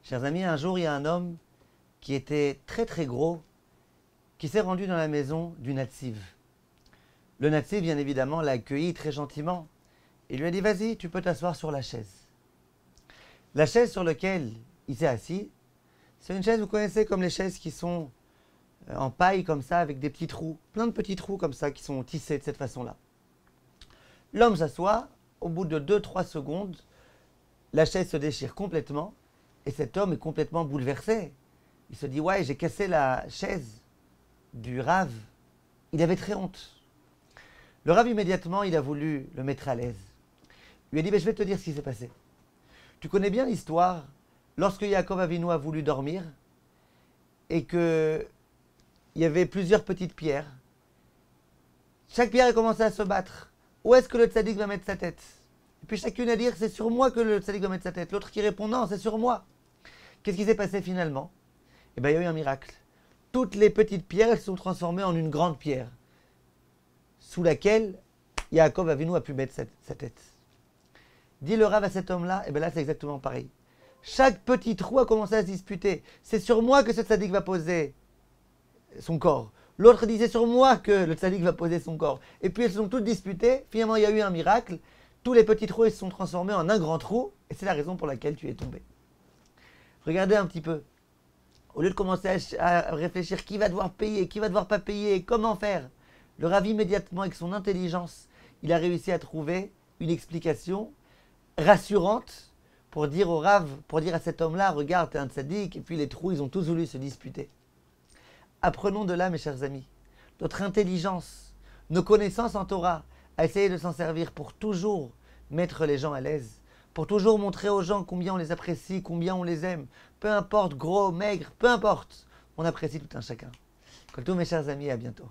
Chers amis, un jour, il y a un homme qui était très très gros, qui s'est rendu dans la maison du Natsiv. Le Natsiv, bien évidemment, l'a accueilli très gentiment et lui a dit « Vas-y, tu peux t'asseoir sur la chaise ». La chaise sur laquelle il s'est assis, c'est une chaise, vous connaissez, comme les chaises qui sont en paille comme ça, avec des petits trous, plein de petits trous comme ça, qui sont tissés de cette façon-là. L'homme s'assoit, au bout de 2-3 secondes, la chaise se déchire complètement, et cet homme est complètement bouleversé. Il se dit « Ouais, j'ai cassé la chaise du Rav ». Il avait très honte. Le Rav, immédiatement, il a voulu le mettre à l'aise. Il lui a dit « Je vais te dire ce qui s'est passé. Tu connais bien l'histoire, lorsque Yaakov Avinu a voulu dormir, et qu'il y avait plusieurs petites pierres. Chaque pierre a commencé à se battre. Où est-ce que le tzaddik va mettre sa tête? Et puis chacune à dire, c'est sur moi que le tzaddik va mettre sa tête. L'autre qui répond, non, c'est sur moi. Qu'est-ce qui s'est passé finalement? Eh bien, il y a eu un miracle. Toutes les petites pierres, elles se sont transformées en une grande pierre, sous laquelle Yaakov Avinu a pu mettre sa tête. Dit le Rav à cet homme-là, et bien là, c'est exactement pareil. Chaque petit trou a commencé à se disputer. C'est sur moi que ce tzaddik va poser son corps. L'autre disait sur moi que le tzaddik va poser son corps. Et puis elles se sont toutes disputées. Finalement, il y a eu un miracle. Tous les petits trous ils se sont transformés en un grand trou. Et c'est la raison pour laquelle tu es tombé. Regardez un petit peu. Au lieu de commencer à réfléchir qui va devoir payer, qui va devoir pas payer, comment faire, le Rav immédiatement, avec son intelligence, il a réussi à trouver une explication rassurante pour dire au Rav, pour dire à cet homme-là, regarde, t'es un tzaddik, et puis les trous, ils ont tous voulu se disputer. Apprenons de là, mes chers amis, notre intelligence, nos connaissances en Torah, à essayer de s'en servir pour toujours mettre les gens à l'aise, pour toujours montrer aux gens combien on les apprécie, combien on les aime, peu importe, gros, maigre, peu importe, on apprécie tout un chacun. Comme tous mes chers amis, à bientôt.